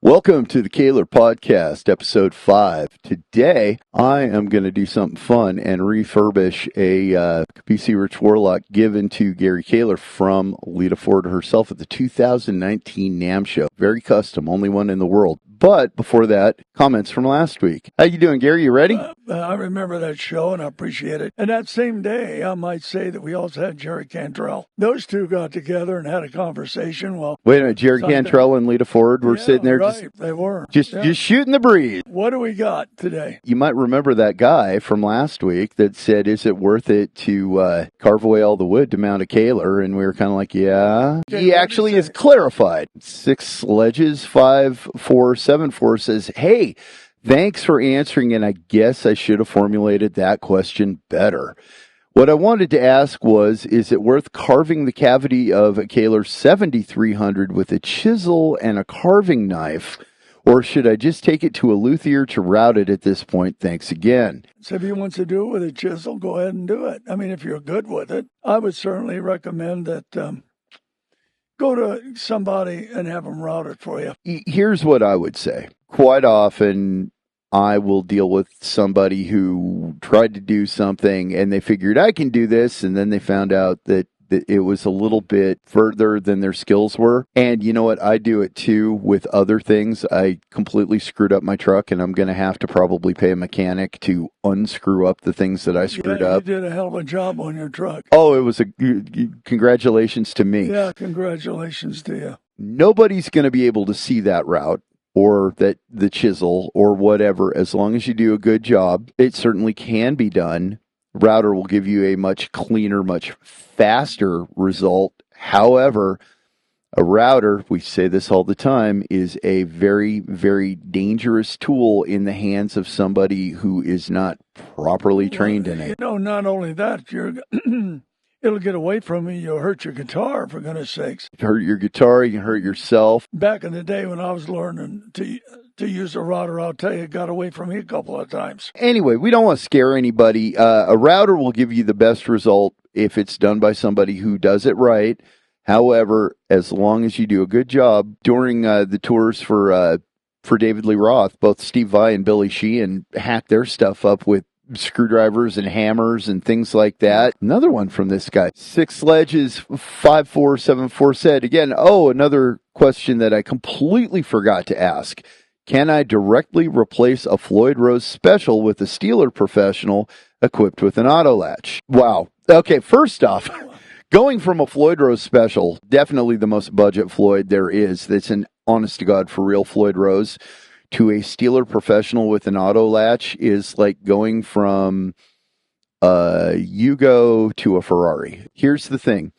Welcome to the Kahler Podcast, Episode 5. Today, I am going to do something fun and refurbish a PC Rich Warlock given to Gary Kahler from Lita Ford herself at the 2019 NAMM Show. Very custom, only one in the world. But before that, comments from last week. How you doing, Gary? You ready? I remember that show, and I appreciate it. And that same day, I might say that we also had Gary Cantrell. Those two got together and had a conversation. Well, wait a minute, Gary Cantrell and Lita Ford were sitting there right, they were. Just shooting the breeze. What do we got today? You might remember that guy from last week that said, is it worth it to carve away all the wood to mount a Kahler? And we were kind of like, yeah. Okay, He actually is clarified. 6 Sledges 5474 says, hey, thanks for answering, and I guess I should have formulated that question better. What I wanted to ask was, is it worth carving the cavity of a Kahler 7300 with a chisel and a carving knife, or should I just take it to a luthier to route it at this point? Thanks again. So if he wants to do it with a chisel, go ahead and do it. I mean, if you're good with it, I would certainly recommend that go to somebody and have them route it for you. Here's what I would say. Quite often, I will deal with somebody who tried to do something and they figured I can do this, and then they found out that it was a little bit further than their skills were. And you know what? I do it too with other things. I completely screwed up my truck, and I'm going to have to probably pay a mechanic to unscrew up the things that I screwed up. You did a hell of a job on your truck. Oh, it was congratulations to me. Yeah, congratulations to you. Nobody's going to be able to see that route or that the chisel or whatever, as long as you do a good job. It certainly can be done. Router will give you a much cleaner, much faster result. However, a router, we say this all the time, is a very, very dangerous tool in the hands of somebody who is not properly trained in it. You know, not only that, it'll get away from you. You'll hurt your guitar, for goodness sakes. Hurt your guitar, you can hurt yourself. Back in the day when I was learning to use a router, I'll tell you, it got away from me a couple of times. Anyway, we don't want to scare anybody. A router will give you the best result if it's done by somebody who does it right. However, as long as you do a good job during the tours for David Lee Roth, both Steve Vai and Billy Sheehan hack their stuff up with screwdrivers and hammers and things like that. Another one from this guy. 6 Sledges 5474 said, again, another question that I completely forgot to ask. Can I directly replace a Floyd Rose Special with a Steeler Professional equipped with an Auto-Latch? Wow. Okay, first off, going from a Floyd Rose Special, definitely the most budget Floyd there is, that's an honest-to-God for real Floyd Rose, to a Steeler Professional with an Auto-Latch is like going from a Yugo to a Ferrari. Here's the thing.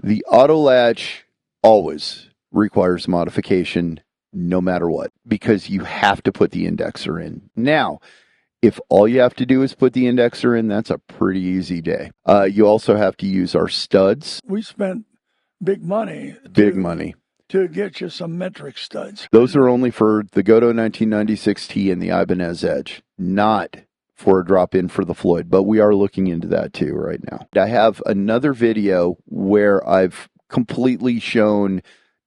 The Auto-Latch always requires modification no matter what, because you have to put the indexer in. Now, if all you have to do is put the indexer in, that's a pretty easy day. You also have to use our studs. We spent big money. To get you some metric studs. Those are only for the Goto 1996T and the Ibanez Edge, not for a drop-in for the Floyd, but we are looking into that too right now. I have another video where I've completely shown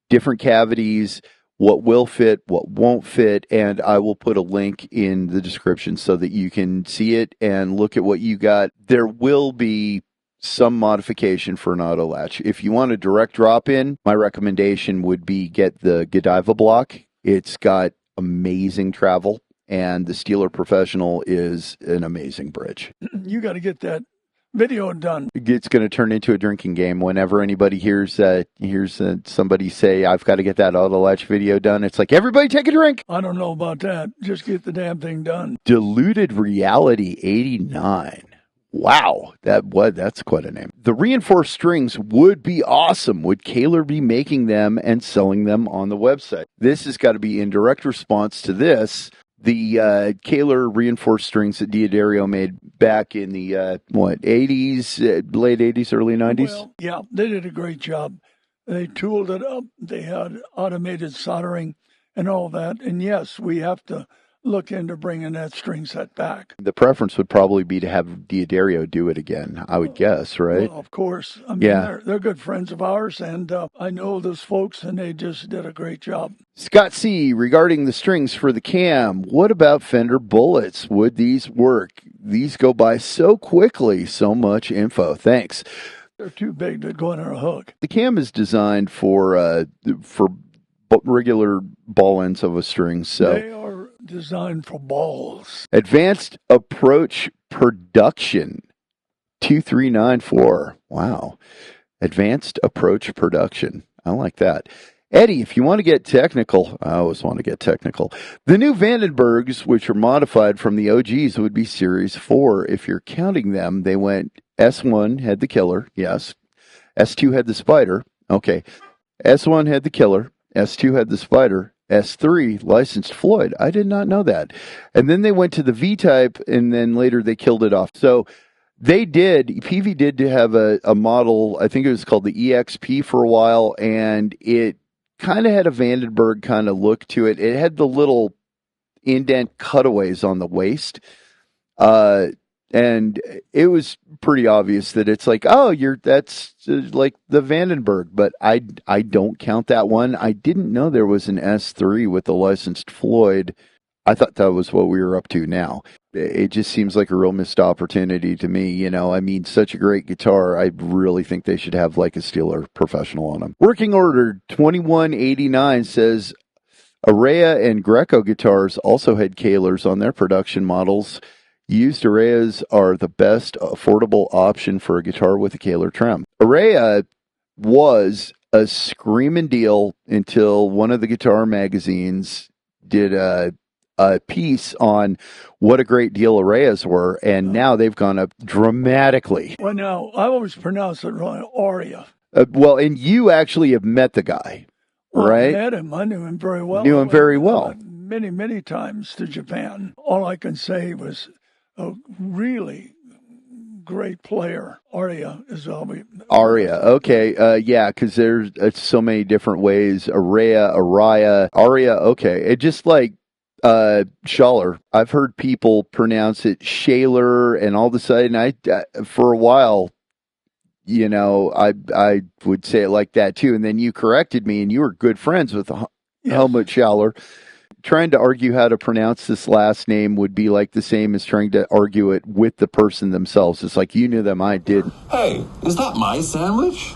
different cavities, what will fit, what won't fit, and I will put a link in the description so that you can see it and look at what you got. There will be some modification for an Auto-Latch. If you want a direct drop-in, my recommendation would be get the Godiva block. It's got amazing travel, and the Steeler Professional is an amazing bridge. You got to get that video done. It's going to turn into a drinking game. Whenever anybody hears somebody say, I've got to get that Auto-Latch video done, it's like, everybody take a drink. I don't know about that. Just get the damn thing done. Diluted Reality 89. Wow, that's quite a name. The reinforced strings would be awesome. Would Kahler be making them and selling them on the website? This has got to be in direct response to this. The Kahler reinforced strings that Diodario made back in the, 80s, late 80s, early 90s? Well, yeah, they did a great job. They tooled it up. They had automated soldering and all that. And yes, we have to look into bringing that string set back. The preference would probably be to have Diodario do it again, I would guess, right? Well, of course. I mean, Yeah. they're good friends of ours, and I know those folks, and they just did a great job. Scott C., regarding the strings for the cam, what about fender bullets? Would these work? These go by so quickly. So much info. Thanks. They're too big to go under a hook. The cam is designed for regular ball ends of a string. So They are designed for balls. Advanced Approach Production 2394. Wow. Advanced Approach Production. I like that. Eddie, if you want to get technical, I always want to get technical. The new Vandenbergs, which are modified from the OGs, would be Series 4. If you're counting them, they went S1 had the killer, yes. S2 had the spider, okay. S1 had the killer, S2 had the spider, S3 licensed Floyd. I did not know that. And then they went to the V-type, and then later they killed it off. So PV did have a model, I think it was called the EXP for a while, and it kind of had a Vandenberg kind of look to it. It had the little indent cutaways on the waist. And it was pretty obvious that it's like, oh, that's like the Vandenberg, but I don't count that one. I didn't know there was an S3 with the licensed Floyd. I thought that was what we were up to now. It just seems like a real missed opportunity to me. You know, I mean, such a great guitar. I really think they should have like a Steeler Professional on them. Working order 2189 says Araya and Greco guitars also had Kahlers on their production models. Used Arayas are the best affordable option for a guitar with a Kahler trim. Araya was a screaming deal until one of the guitar magazines did a piece on what a great deal Arayas were, and now they've gone up dramatically. Well, now, I always pronounce it wrong, Aria. Well, and you actually have met the guy, right? I met him. I knew him very well. Knew him very well. Many, many times to Japan. All I can say was a really great player. Aria is always... Aria, okay. Yeah, because there's so many different ways. Araya, okay. It just like Schaller. I've heard people pronounce it Shaler, and all of a sudden, for a while, you know, I would say it like that too, and then you corrected me, and you were good friends with Helmut Schaller. Trying to argue how to pronounce this last name would be like the same as trying to argue it with the person themselves. It's like, you knew them, I didn't. Hey, is that my sandwich?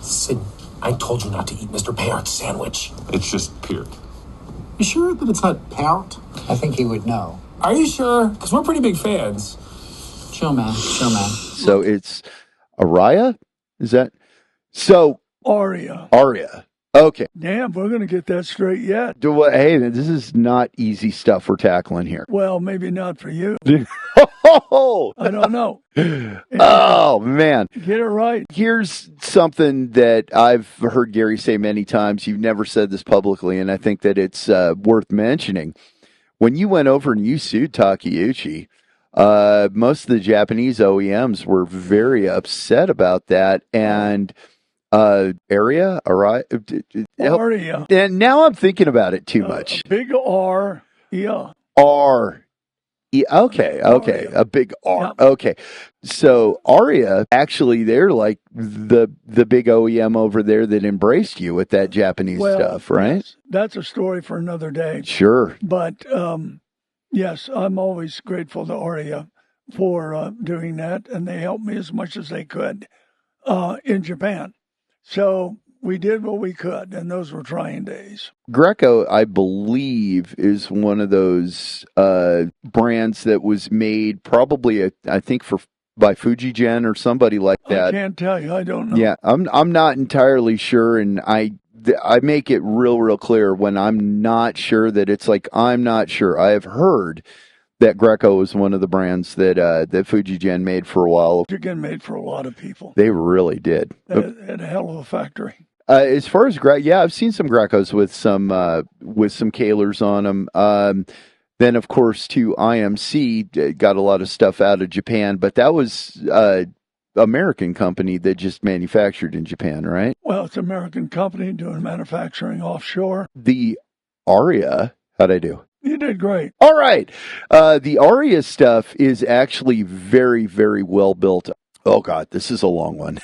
Sid, I told you not to eat Mr. Parrot's sandwich. It's just Peart. You sure that it's not Parrot? I think he would know. Are you sure? Because we're pretty big fans. Chill, man. Chill, man. So it's Araya? Is that? So. Aria. Okay. Damn, we're going to get that straight yet. Hey, this is not easy stuff we're tackling here. Well, maybe not for you. Oh! I don't know. Oh, man. Get it right. Here's something that I've heard Gary say many times. You've never said this publicly, and I think that it's worth mentioning. When you went over and you sued Takeuchi, most of the Japanese OEMs were very upset about that, and... Aria. And now I'm thinking about it too much. Big R, yeah. R. Okay. A big R. Yep. Okay. So Aria, actually, they're like the big OEM over there that embraced you with that Japanese stuff, right? Yes, that's a story for another day. Sure. But yes, I'm always grateful to Aria for doing that, and they helped me as much as they could in Japan. So we did what we could, and those were trying days. Greco, I believe, is one of those brands that was made probably, I think, by Fujigen or somebody like that. I can't tell you. I don't know. Yeah, I'm not entirely sure, and I make it real clear when I'm not sure that it's like, I'm not sure. I have heard that Greco was one of the brands that Fujigen made for a while. Fujigen made for a lot of people. They really did. At a hell of a factory. As far as I've seen some Grecos with some Kahlers on them. Then, of course, to IMC got a lot of stuff out of Japan, but that was American company that just manufactured in Japan, right? Well, it's an American company doing manufacturing offshore. The Aria, how'd I do? You did great. All right. The Aria stuff is actually very, very well built. Oh, God, this is a long one.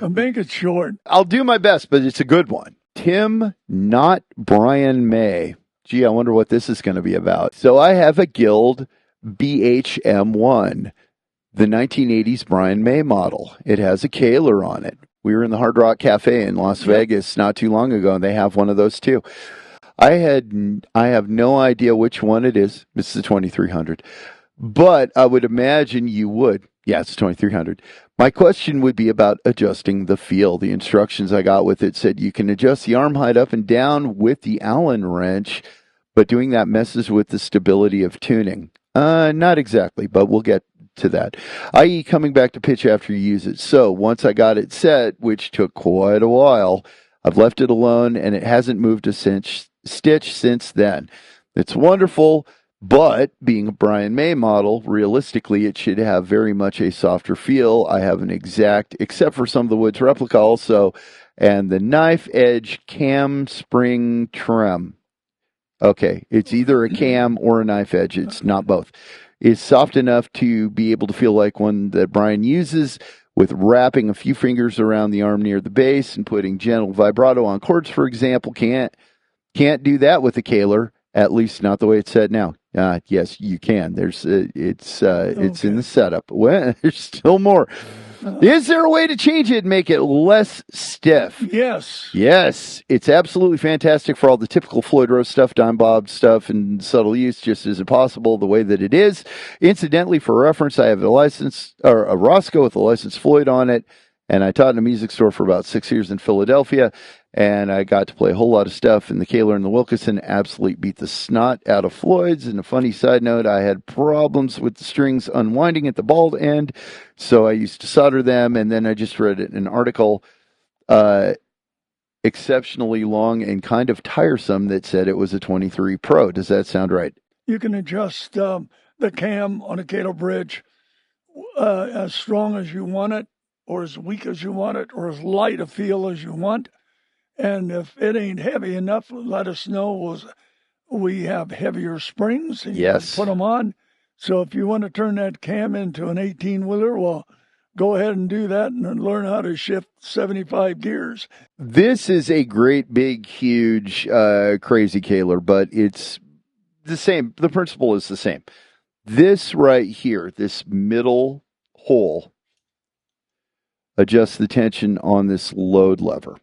Make it short. I'll do my best, but it's a good one. Tim, not Brian May. Gee, I wonder what this is going to be about. So I have a Guild BHM1, the 1980s Brian May model. It has a Kahler on it. We were in the Hard Rock Cafe in Las Vegas not too long ago, and they have one of those too. I have no idea which one it is. This is a 2300, but I would imagine you would. Yeah, it's 2300. My question would be about adjusting the feel. The instructions I got with it said you can adjust the arm height up and down with the Allen wrench, but doing that messes with the stability of tuning. Not exactly, but we'll get to that, i.e. coming back to pitch after you use it. So once I got it set, which took quite a while, I've left it alone and it hasn't moved a stitch since then. It's wonderful, but being a Brian May model, realistically, it should have very much a softer feel. I have an exact, except for some of the Woods replica also, and the knife edge cam spring trim. Okay, it's either a cam or a knife edge. It's not both. It's soft enough to be able to feel like one that Brian uses, with wrapping a few fingers around the arm near the base and putting gentle vibrato on chords, for example. Can't do that with a Kahler, at least not the way it's set now. Yes, you can. It's in the setup. Well, there's still more. Is there a way to change it and make it less stiff? Yes. Yes. It's absolutely fantastic for all the typical Floyd Rose stuff, dime bob stuff, and subtle use, just as possible the way that it is. Incidentally, for reference, I have a Roscoe with a licensed Floyd on it, and I taught in a music store for about 6 years in Philadelphia, and I got to play a whole lot of stuff, and the Kahler and the Wilkinson absolutely beat the snot out of Floyd's. And a funny side note, I had problems with the strings unwinding at the bald end, so I used to solder them, and then I just read an article, exceptionally long and kind of tiresome, that said it was a 23 Pro. Does that sound right? You can adjust the cam on a Kahler bridge as strong as you want it, or as weak as you want it, or as light a feel as you want. And if it ain't heavy enough, let us know. We have heavier springs, and you can put them on. So if you want to turn that cam into an 18-wheeler, well, go ahead and do that and learn how to shift 75 gears. This is a great, big, huge, crazy Kahler, but it's the same. The principle is the same. This right here, this middle hole, adjusts the tension on this load lever.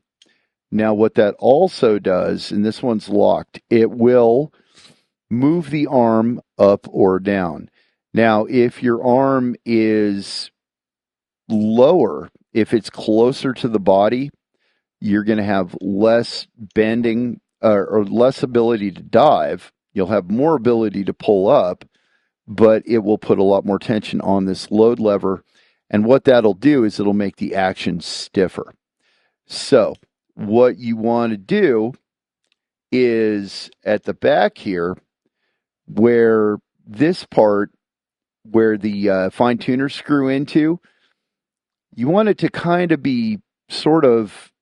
Now, what that also does, and this one's locked, it will move the arm up or down. Now, if your arm is lower, if it's closer to the body, you're going to have less bending or less ability to dive. You'll have more ability to pull up, but it will put a lot more tension on this load lever. And what that'll do is it'll make the action stiffer. So what you want to do is at the back here, where this part, where the fine tuners screw into, you want it to kind of be sort of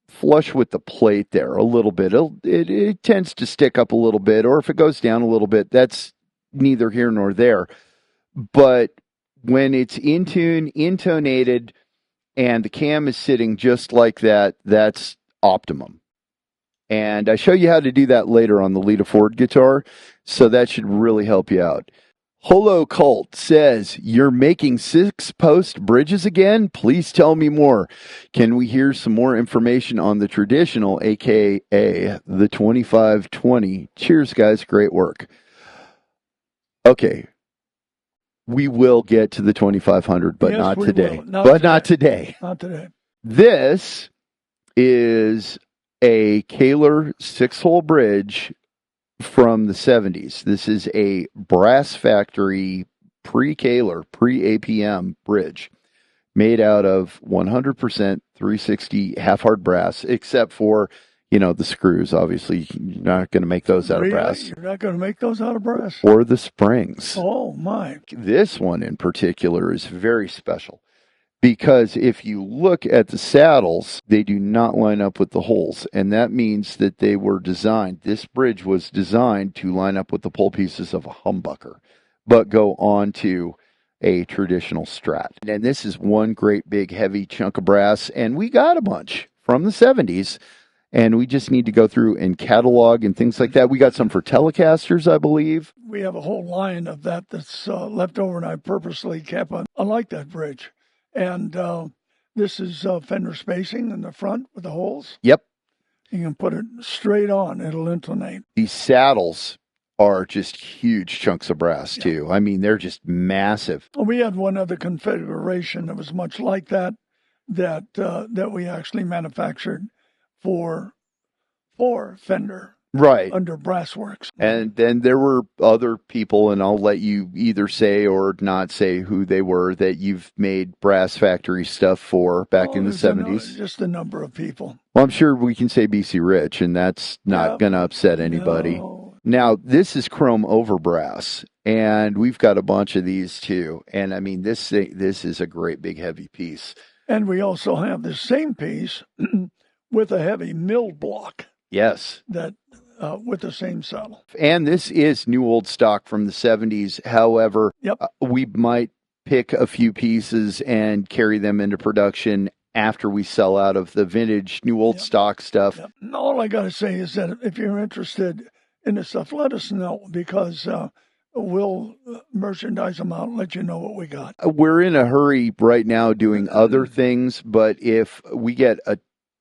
flush with the plate there a little bit. It tends to stick up a little bit, or if it goes down a little bit, that's neither here nor there. But when it's in tune, intonated, and the cam is sitting just like that, that's optimum. And I show you how to do that later on the Lita Ford guitar, so that should really help you out. HOLOCULT says, you're making 6-post bridges again? Please tell me more. Can we hear some more information on the traditional, aka the 2520? Cheers, guys. Great work. Okay. We will get to the 2500, but not today. Not today. Not today. This is a Kahler 6-hole bridge from the 70s. This is a Brass Factory pre-Kahler, pre-APM bridge made out of 100% 360 half-hard brass, except for, the screws. Obviously, you're not going to make those out of brass. You're not going to make those out of brass? Or the springs. Oh, my. This one in particular is very special because if you look at the saddles, they do not line up with the holes. And that means that they were designed, this bridge was designed to line up with the pole pieces of a humbucker, but go on to a traditional Strat. And this is one great big heavy chunk of brass, and we got a bunch from the 70s. And we just need to go through and catalog and things like that. We got some for Telecasters, I believe. We have a whole line of that that's left over, and I purposely kept on. I like that bridge. And this is fender spacing in the front with the holes. Yep. You can put it straight on. It'll intonate. These saddles are just huge chunks of brass, too. I mean, they're just massive. We had one other configuration that was much like that we actually manufactured for Fender, right, under Brassworks. And then there were other people, and I'll let you either say or not say who they were, that you've made Brass Factory stuff for back in the 70s. Just a number of people. Well, I'm sure we can say BC Rich, and that's not going to upset anybody. No. Now, this is chrome over brass, and we've got a bunch of these too. And I mean, this is a great big heavy piece. And we also have the same piece with a heavy milled block. Yes. That with the same saddle. And this is new old stock from the 70s. However, we might pick a few pieces and carry them into production after we sell out of the vintage new old stock stuff. Yep. All I got to say is that if you're interested in this stuff, let us know, because we'll merchandise them out and let you know what we got. We're in a hurry right now doing other things, but if we get a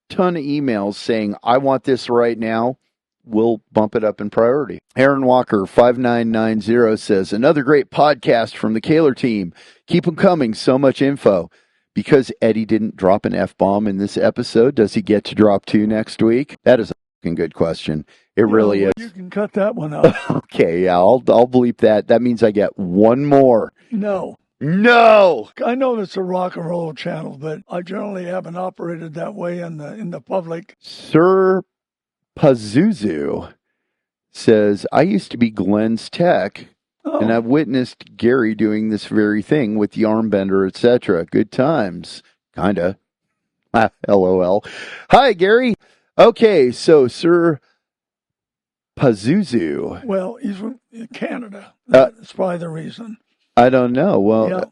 ton of emails saying, I want this right now, we'll bump it up in priority. Aaron Walker 5990 says, another great podcast from the Kahler team. Keep them coming. So much info. Because Eddie didn't drop an F-bomb in this episode, does he get to drop 2 next week? That is a fucking good question. It really is. You can cut that one out. Okay, yeah, I'll bleep that. That means I get one more. No. I know it's a rock and roll channel, but I generally haven't operated that way in the public. Sirpazuzu says, I used to be Glen's tech, and I've witnessed Gary doing this very thing with the arm bender, etc. Good times. Kinda. LOL. Hi, Gary. Okay, so Sirpazuzu. Well, he's from Canada. That's probably the reason. I don't know. Well,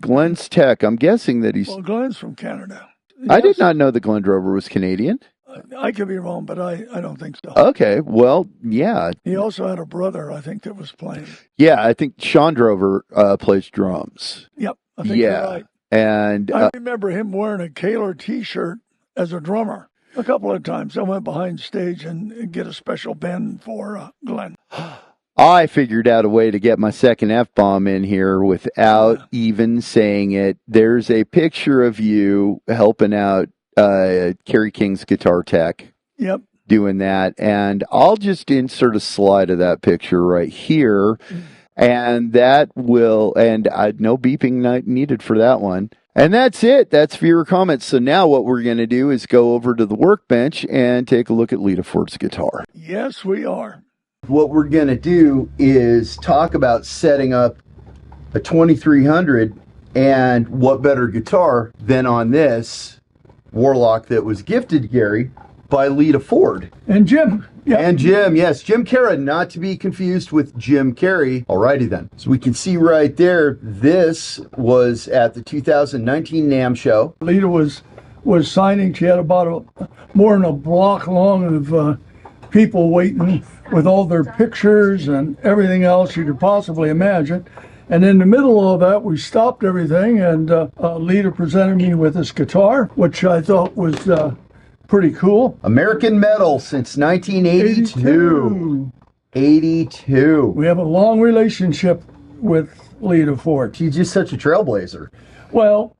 Glen's tech, I'm guessing that he's... Well, Glen's from Canada. I did not know that Glen Drover was Canadian. I could be wrong, but I don't think so. Okay, well, yeah. He also had a brother, I think, that was playing. Yeah, I think Sean Drover plays drums. Yep, I think you're right. And I remember him wearing a Kahler T-shirt as a drummer. A couple of times I went behind stage and get a special bend for Glen. I figured out a way to get my second F-bomb in here without even saying it. There's a picture of you helping out Kerry King's guitar tech. Yep. Doing that. And I'll just insert a slide of that picture right here. And that will, and no beeping needed for that one. And that's it. That's viewer comments. So now what we're going to do is go over to the workbench and take a look at Lita Ford's guitar. Yes, we are. What we're going to do is talk about setting up a 2300, and what better guitar than on this Warlock that was gifted to Gary by Lita Ford. And Jim. Yep. And Jim, yes. Jim Carrey, not to be confused with Jim Carrey. Alrighty then. So we can see right there, this was at the 2019 NAMM Show. Lita was signing. She had about more than a block long of people waiting with all their pictures and everything else you could possibly imagine. And in the middle of that, we stopped everything, and Lita presented me with this guitar, which I thought was pretty cool. American Metal since 1982. 82. We have a long relationship with Lita Ford. She's just such a trailblazer. Well,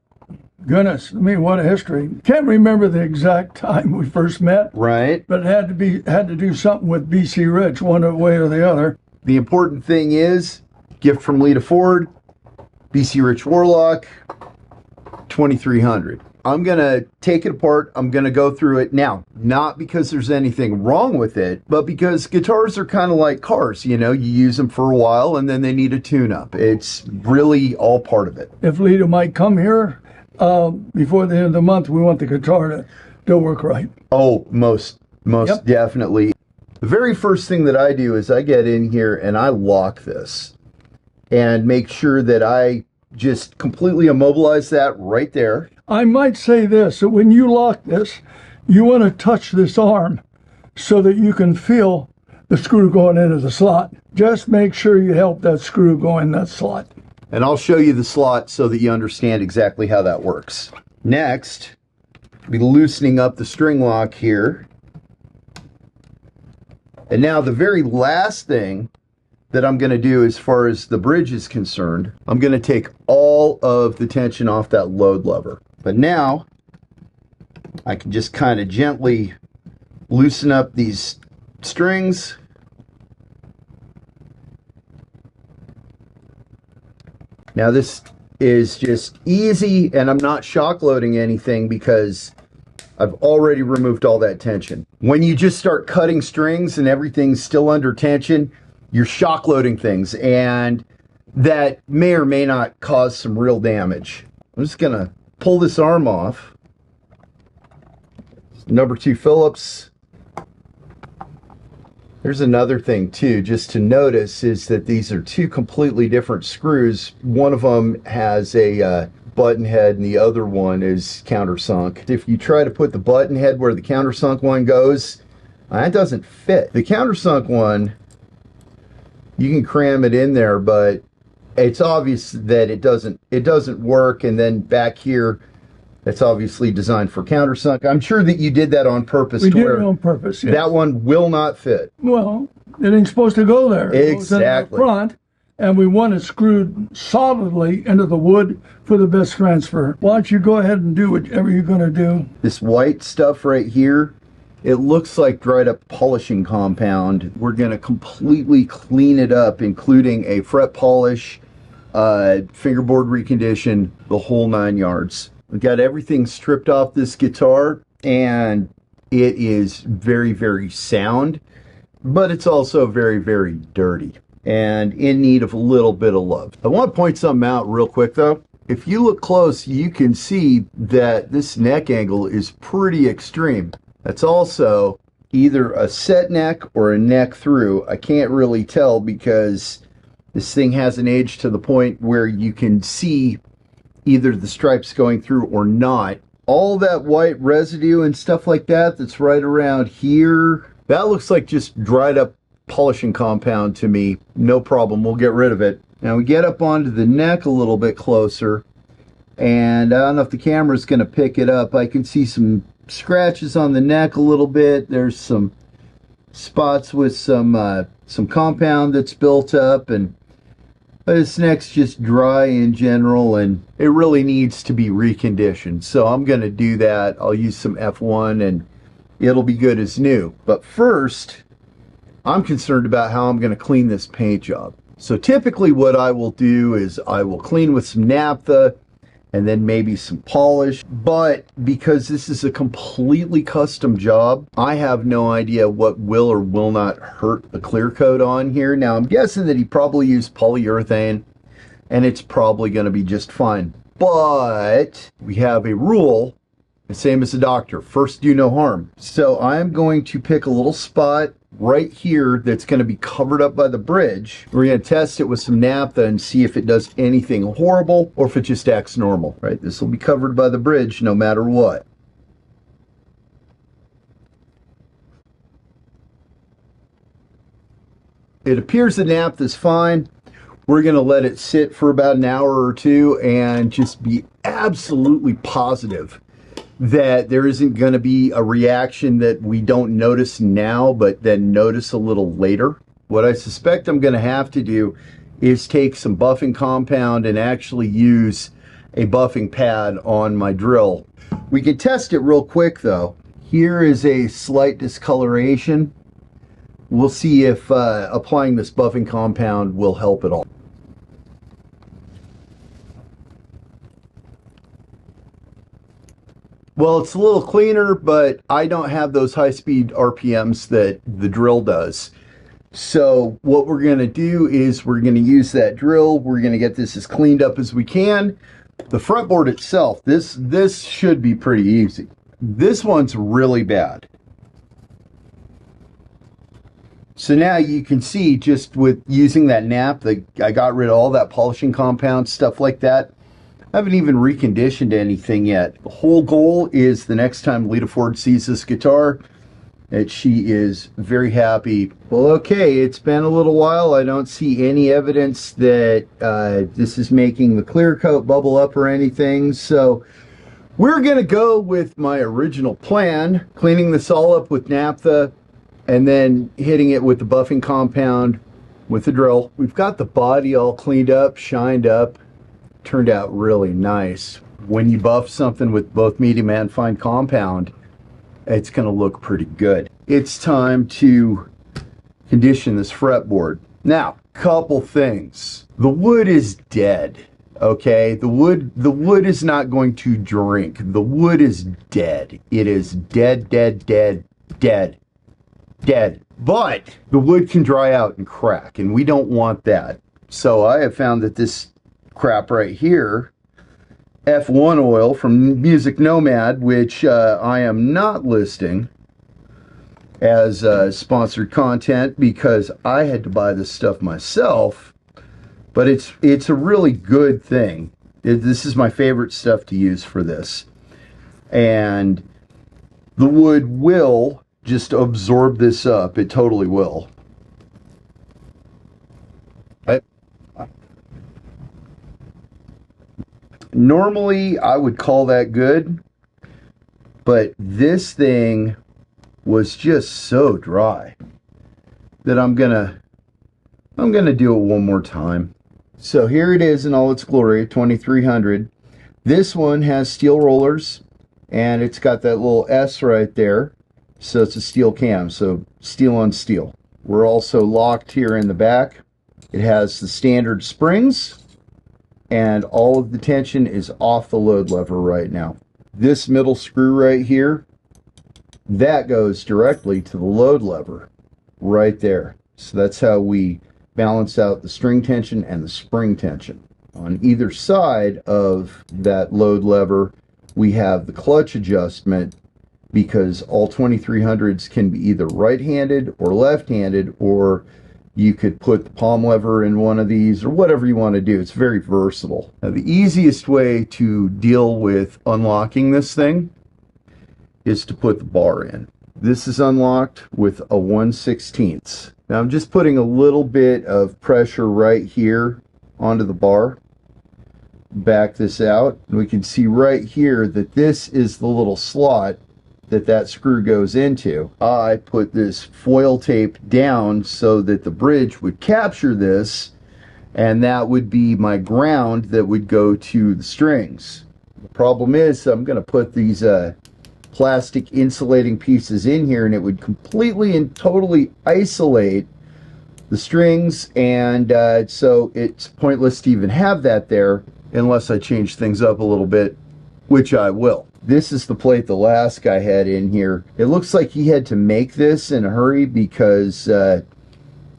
goodness, I mean, what a history. Can't remember the exact time we first met. Right. But it had to do something with BC Rich, one way or the other. The important thing is, gift from Lita Ford, BC Rich Warlock, 2300. I'm going to take it apart. I'm going to go through it now, not because there's anything wrong with it, but because guitars are kind of like cars. You know, you use them for a while and then they need a tune-up. It's really all part of it. If Lita might come here before the end of the month, we want the guitar to work right. Oh, most Yep. definitely. The very first thing that I do is I get in here and I lock this and make sure that I just completely immobilize that right there. I might say this, that when you lock this, you want to touch this arm so that you can feel the screw going into the slot. Just make sure you help that screw go in that slot. And I'll show you the slot so that you understand exactly how that works. Next, I'll be loosening up the string lock here. And now the very last thing that I'm going to do as far as the bridge is concerned, I'm going to take all of the tension off that load lever. But now I can just kind of gently loosen up these strings. Now this is just easy, and I'm not shock loading anything because I've already removed all that tension. When you just start cutting strings and everything's still under tension, you're shock loading things, and that may or may not cause some real damage. I'm just gonna pull this arm off. Number 2 Phillips. There's another thing too, just to notice, is that these are 2 completely different screws. One of them has a button head and the other one is countersunk. If you try to put the button head where the countersunk one goes, that doesn't fit. The countersunk one, you can cram it in there, but it's obvious that it doesn't work. And then back here, that's obviously designed for countersunk. I'm sure that you did that on purpose. We did it on purpose, yes. That one will not fit. Well, it ain't supposed to go there. It goes in the Exactly. front, and we want it screwed solidly into the wood for the best transfer. Why don't you go ahead and do whatever you're going to do. This white stuff right here, it looks like dried up polishing compound. We're going to completely clean it up, including a fret polish, fingerboard recondition, the whole 9 yards. We've got everything stripped off this guitar, and it is very, very sound, but it's also very, very dirty and in need of a little bit of love. I want to point something out real quick though. If you look close, you can see that this neck angle is pretty extreme. That's also either a set neck or a neck through. I can't really tell because this thing has an edge to the point where you can see either the stripes going through or not. All that white residue and stuff like that that's right around here, that looks like just dried up polishing compound to me. No problem, we'll get rid of it. Now we get up onto the neck a little bit closer, and I don't know if the camera's going to pick it up. I can see some scratches on the neck a little bit. There's some spots with some compound that's built up, and this neck's just dry in general, and it really needs to be reconditioned. So I'm going to do that. I'll use some F1 and it'll be good as new. But first, I'm concerned about how I'm going to clean this paint job. So typically what I will do is I will clean with some naphtha and then maybe some polish. But because this is a completely custom job, I have no idea what will or will not hurt the clear coat on here. Now I'm guessing that he probably used polyurethane and it's probably going to be just fine. But we have a rule, the same as a doctor, first do no harm. So I'm going to pick a little spot right here that's going to be covered up by the bridge. We're going to test it with some naphtha and see if it does anything horrible or if it just acts normal, right? This will be covered by the bridge no matter what. It appears the naphtha is fine. We're going to let it sit for about an hour or two and just be absolutely positive that there isn't going to be a reaction that we don't notice now, but then notice a little later. What I suspect I'm going to have to do is take some buffing compound and actually use a buffing pad on my drill. We can test it real quick though. Here is a slight discoloration. We'll see if applying this buffing compound will help at all. Well, it's a little cleaner, but I don't have those high-speed RPMs that the drill does. So what we're going to do is we're going to use that drill. We're going to get this as cleaned up as we can. The fretboard itself, this should be pretty easy. This one's really bad. So now you can see, just with using that Naptha, I got rid of all that polishing compound, stuff like that. I haven't even reconditioned anything yet. The whole goal is the next time Lita Ford sees this guitar, that she is very happy. Well, okay, it's been a little while. I don't see any evidence that this is making the clear coat bubble up or anything. So we're going to go with my original plan, cleaning this all up with Naptha and then hitting it with the buffing compound with the drill. We've got the body all cleaned up, shined up, turned out really nice. When you buff something with both medium and fine compound, it's going to look pretty good. It's time to condition this fretboard. Now, couple things. The wood is dead, okay? The wood is not going to drink. The wood is dead. It is dead, dead, dead, dead, dead. But the wood can dry out and crack, and we don't want that. So I have found that this crap right here, F1 oil from Music Nomad, which I am not listing as sponsored content because I had to buy this stuff myself, but it's a really good thing. This is my favorite stuff to use for this, and the wood will just absorb this up. It totally will. Normally, I would call that good, but this thing was just so dry that I'm gonna do it one more time. So here it is in all its glory, 2300. This one has steel rollers, and it's got that little S right there, so it's a steel cam, so steel on steel. We're also locked here in the back. It has the standard springs, and all of the tension is off the load lever right now. This middle screw right here, that goes directly to the load lever right there. So that's how we balance out the string tension and the spring tension. On either side of that load lever, we have the clutch adjustment, because all 2300s can be either right-handed or left-handed, or you could put the palm lever in one of these, or whatever you want to do. It's very versatile. Now, the easiest way to deal with unlocking this thing is to put the bar in. This is unlocked with a 1/16. Now, I'm just putting a little bit of pressure right here onto the bar. Back this out, and we can see right here that this is the little slot that screw goes into. I put this foil tape down so that the bridge would capture this, and that would be my ground that would go to the strings. The problem is I'm going to put these plastic insulating pieces in here, and it would completely and totally isolate the strings, and so it's pointless to even have that there unless I change things up a little bit, which I will. This is the plate the last guy had in here. It looks like he had to make this in a hurry because,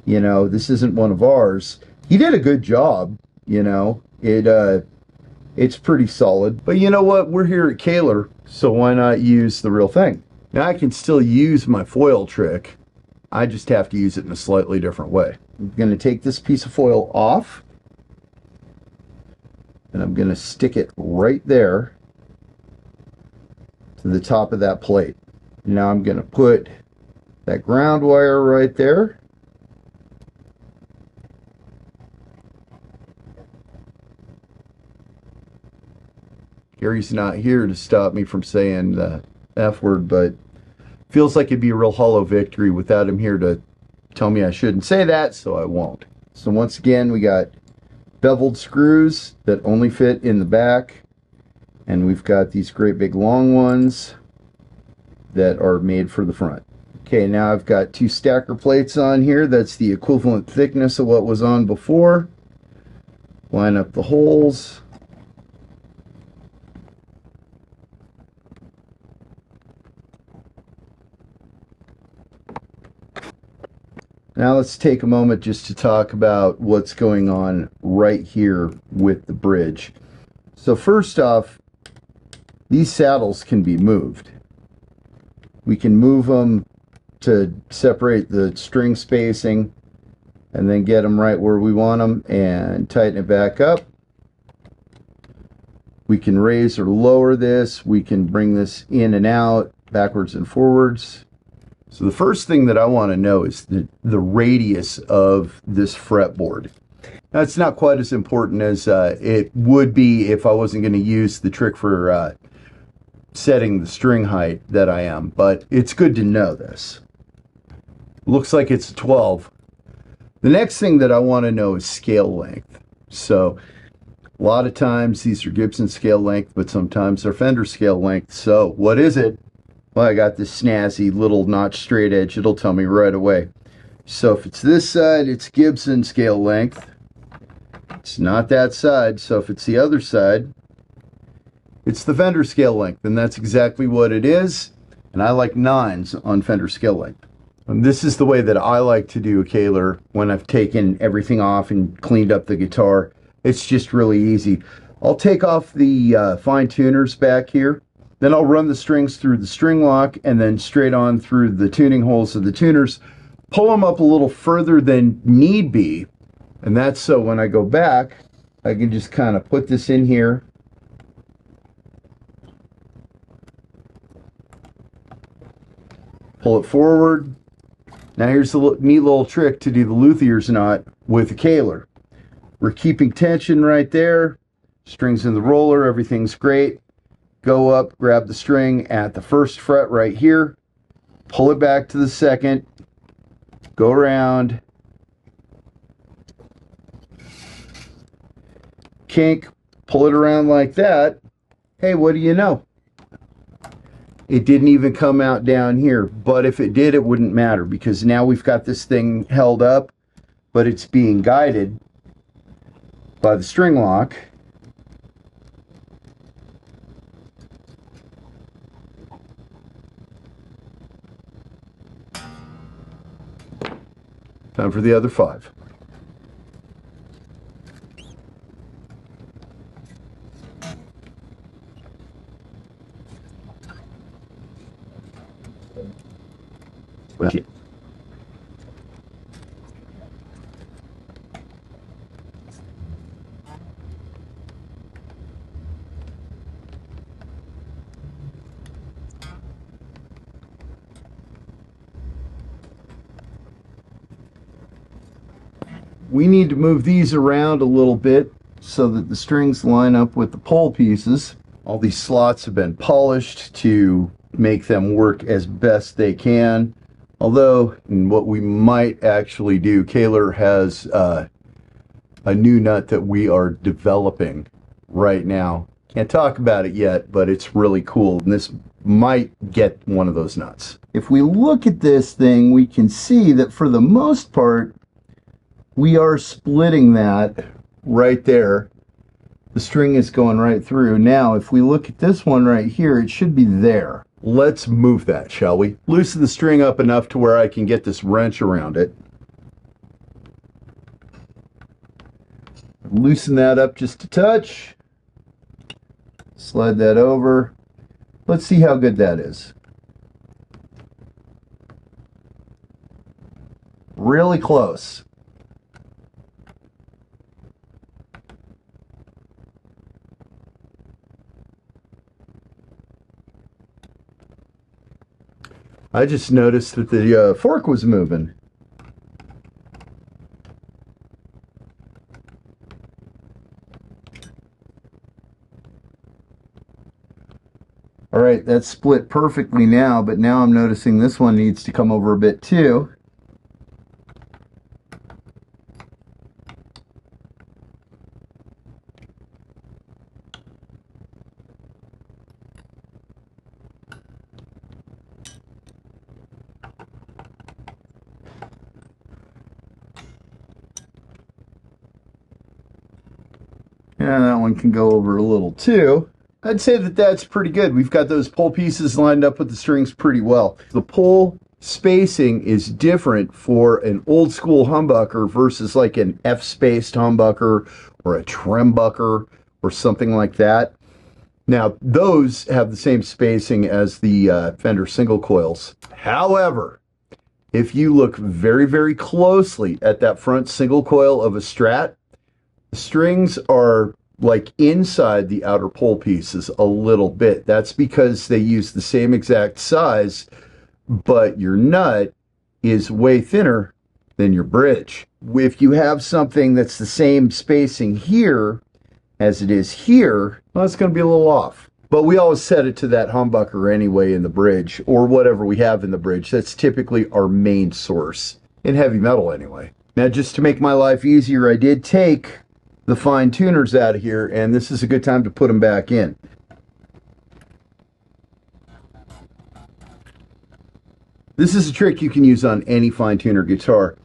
you know, this isn't one of ours. He did a good job, you know. It's pretty solid. But you know what? We're here at Kahler, so why not use the real thing? Now, I can still use my foil trick. I just have to use it in a slightly different way. I'm going to take this piece of foil off, and I'm going to stick it right there to the top of that plate. Now I'm going to put that ground wire right there. Gary's not here to stop me from saying the F word, but feels like it'd be a real hollow victory without him here to tell me I shouldn't say that, so I won't. So once again, we got beveled screws that only fit in the back, and we've got these great big long ones that are made for the front. Okay, now I've got two stacker plates on here. That's the equivalent thickness of what was on before. Line up the holes. Now let's take a moment just to talk about what's going on right here with the bridge. So first off, these saddles can be moved. We can move them to separate the string spacing and then get them right where we want them and tighten it back up. We can raise or lower this. We can bring this in and out, backwards and forwards. So the first thing that I want to know is the radius of this fretboard. Now, it's not quite as important as it would be if I wasn't going to use the trick for setting the string height that I am, but it's good to know this. Looks like it's 12. The next thing that I want to know is scale length. So a lot of times these are Gibson scale length, but sometimes they're Fender scale length. So what is it? Well, I got this snazzy little notch straight edge. It'll tell me right away. So if it's this side, it's Gibson scale length. It's not that side. So if it's the other side, it's the Fender scale length, and that's exactly what it is. And I like 9s on Fender scale length. And this is the way that I like to do a Kahler when I've taken everything off and cleaned up the guitar. It's just really easy. I'll take off the fine tuners back here. Then I'll run the strings through the string lock and then straight on through the tuning holes of the tuners. Pull them up a little further than need be. And that's so when I go back, I can just kind of put this in here. Pull it forward. Now here's the neat little trick to do the luthier's knot with the Kahler. We're keeping tension right there. Strings in the roller, everything's great. Go up, grab the string at the first fret right here. Pull it back to the second. Go around. Kink, pull it around like that. Hey, what do you know? It didn't even come out down here, but if it did, it wouldn't matter because now we've got this thing held up, but it's being guided by the string lock. Time for the other 5. We need to move these around a little bit so that the strings line up with the pole pieces. All these slots have been polished to make them work as best they can. Although, what we might actually do, Kahler has a new nut that we are developing right now. Can't talk about it yet, but it's really cool. And this might get one of those nuts. If we look at this thing, we can see that for the most part, we are splitting that right there. The string is going right through. Now, if we look at this one right here, it should be there. Let's move that, shall we? Loosen the string up enough to where I can get this wrench around it. Loosen that up just a touch. Slide that over. Let's see how good that is. Really close. I just noticed that the fork was moving. All right, that's split perfectly now, but now I'm noticing this one needs to come over a bit too. Yeah, that one can go over a little too. I'd say that that's pretty good. We've got those pole pieces lined up with the strings pretty well. The pole spacing is different for an old school humbucker versus like an F-spaced humbucker or a trembucker or something like that. Now, those have the same spacing as the Fender single coils. However, if you look very, very closely at that front single coil of a Strat, the strings are like inside the outer pole pieces a little bit. That's because they use the same exact size, but your nut is way thinner than your bridge. If you have something that's the same spacing here as it is here, well, it's going to be a little off. But we always set it to that humbucker anyway in the bridge, or whatever we have in the bridge. That's typically our main source, in heavy metal anyway. Now, just to make my life easier, I did take the fine tuners out of here, and this is a good time to put them back in. This is a trick you can use on any fine tuner guitar.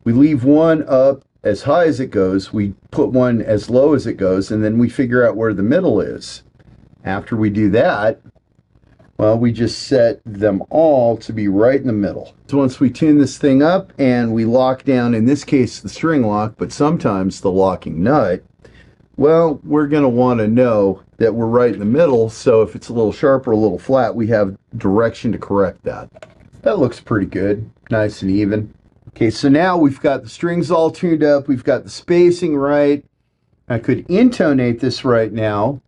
We leave one up as high as it goes, we put one as low as it goes, and then we figure out where the middle is. After we do that, well, we just set them all to be right in the middle. So once we tune this thing up and we lock down, in this case, the string lock, but sometimes the locking nut, well, we're going to want to know that we're right in the middle, so if it's a little sharp or a little flat, we have direction to correct that. That looks pretty good, nice and even. Okay, so now we've got the strings all tuned up, we've got the spacing right. I could intonate this right now.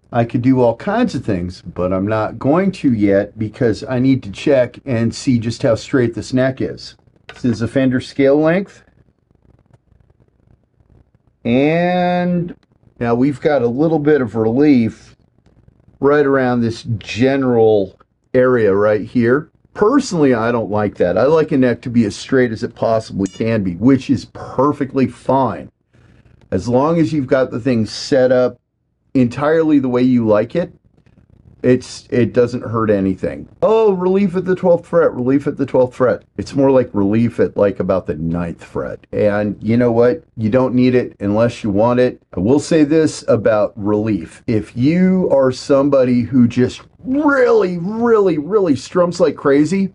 I could do all kinds of things, but I'm not going to yet because I need to check and see just how straight this neck is. This is a Fender scale length. And now we've got a little bit of relief right around this general area right here. Personally, I don't like that. I like a neck to be as straight as it possibly can be, which is perfectly fine. As long as you've got the thing set up entirely the way you like it, it doesn't hurt anything. Oh, relief at the 12th fret, relief at the 12th fret. It's more like relief at like about the 9th fret. And you know what? You don't need it unless you want it. I will say this about relief. If you are somebody who just really strums like crazy,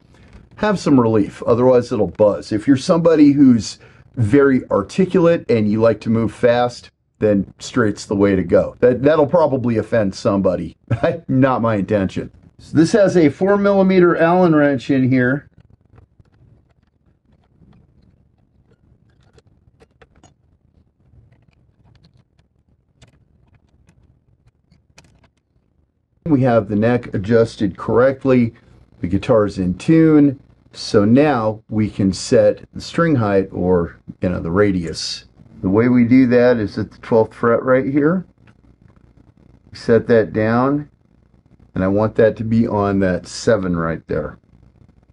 have some relief. Otherwise, it'll buzz. If you're somebody who's very articulate and you like to move fast, then straight's the way to go. That'll probably offend somebody. Not my intention. So this has a 4mm Allen wrench in here. We have the neck adjusted correctly. The guitar's in tune. So now we can set the string height, or the radius. The way we do that is at the 12th fret right here. Set that down, and I want that to be on that 7 right there.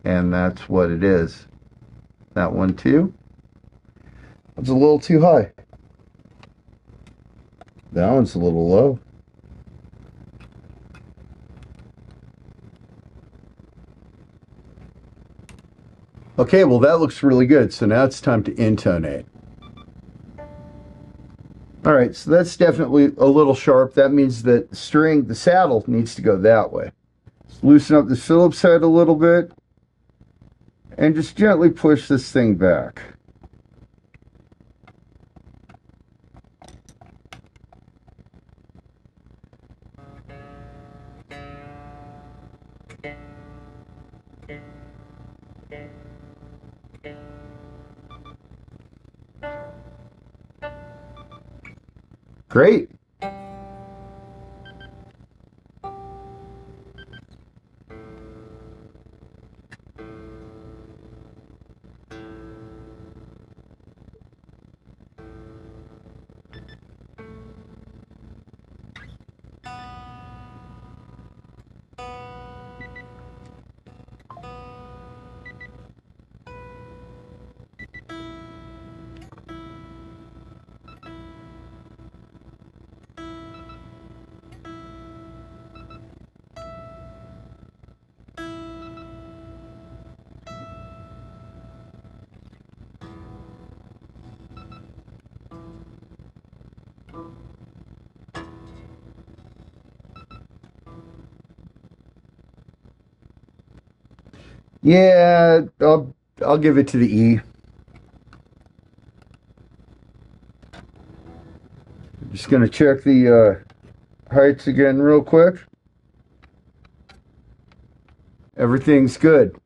And that's what it is. That one too. That's a little too high. That one's a little low. Okay, well that looks really good. So now it's time to intonate. Alright, so that's definitely a little sharp. That means that the saddle needs to go that way. Let's loosen up the Phillips head a little bit and just gently push this thing back. Great. Yeah, I'll give it to the E. Just going to check the heights again real quick. Everything's good.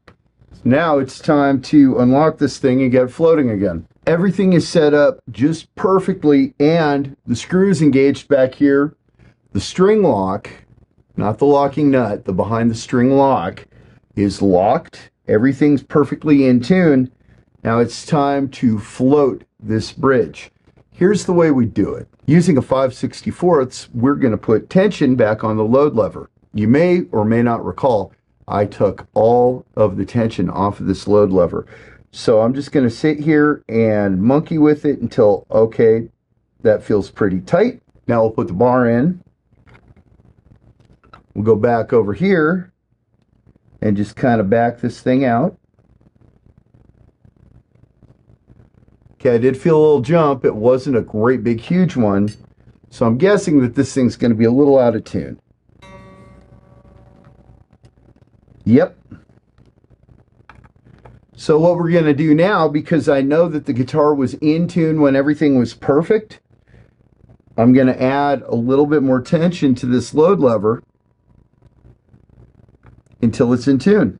Now it's time to unlock this thing and get it floating again. Everything is set up just perfectly, and the screw is engaged back here. The string lock, not the locking nut, the behind the string lock, is locked. Everything's perfectly in tune. Now it's time to float this bridge. Here's the way we do it. Using a 5/64, we're going to put tension back on the load lever. You may or may not recall, I took all of the tension off of this load lever. So I'm just going to sit here and monkey with it until, okay, that feels pretty tight. Now we'll put the bar in. We'll go back over here and just kind of back this thing out. Okay, I did feel a little jump. It wasn't a great big huge one. So I'm guessing that this thing's going to be a little out of tune. Yep. So what we're going to do now, because I know that the guitar was in tune when everything was perfect, I'm going to add a little bit more tension to this load lever until it's in tune.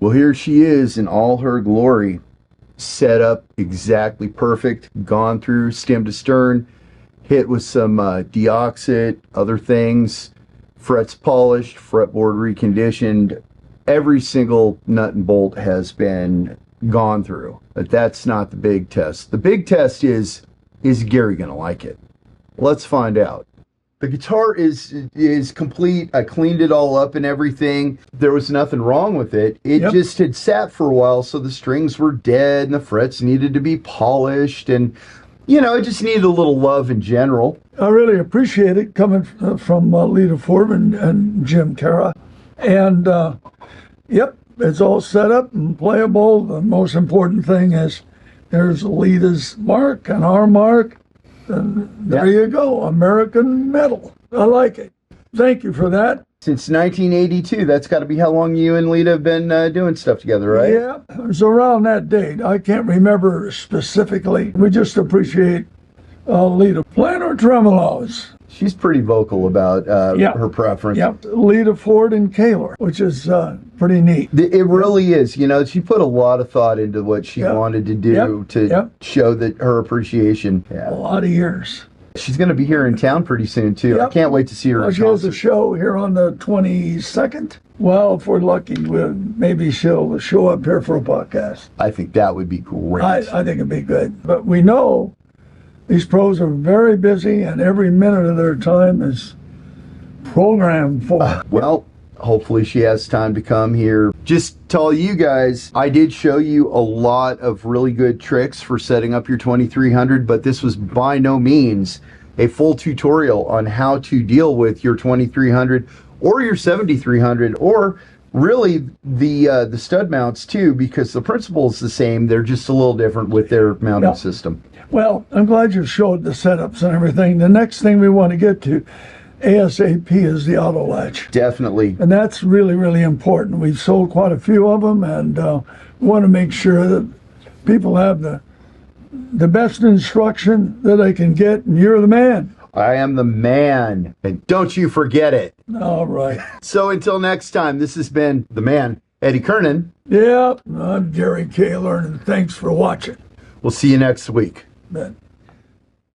Well, here she is in all her glory, set up exactly perfect, gone through stem to stern, hit with some deoxit, other things, frets polished, fretboard reconditioned. Every single nut and bolt has been gone through. But that's not the big test. The big test is Gary gonna like it? Let's find out. The guitar is complete. I cleaned it all up and everything. There was nothing wrong with it. It just had sat for a while, so the strings were dead and the frets needed to be polished, and you know, it just needed a little love in general. I really appreciate it coming from Lita Ford and Jim Terra. And yep, it's all set up and playable. The most important thing is there's Lita's mark and our mark. And there you go, American metal. I like it. Thank you for that. Since 1982, that's got to be how long you and Lita have been doing stuff together, right? Yeah, it was around that date. I can't remember specifically. We just appreciate Lita. Planar tremolos. She's pretty vocal about her preference. Yep, Lita Ford and Kahler, which is pretty neat. It really is. You know, she put a lot of thought into what she wanted to do to show that her appreciation. A lot of years. She's going to be here in town pretty soon, too. I can't wait to see her. She has a show here on the 22nd. Well, if we're lucky, maybe she'll show up here for a podcast. I think that would be great. I think it'd be good. But we know these pros are very busy, and every minute of their time is programmed for. Well, hopefully she has time to come here. Just tell you guys, I did show you a lot of really good tricks for setting up your 2300, but this was by no means a full tutorial on how to deal with your 2300 or your 7300, or really the stud mounts too, because the principle is the same. They're just a little different with their mounting system. Well, I'm glad you showed the setups and everything. The next thing we want to get to ASAP is the Auto-Latch. Definitely. And that's really, really important. We've sold quite a few of them, and we want to make sure that people have the best instruction that they can get, and you're the man. I am the man, and don't you forget it. All right. So until next time, this has been the man, Eddie Kernan. Yeah, I'm Gary Kahler, and thanks for watching. We'll see you next week. Bet.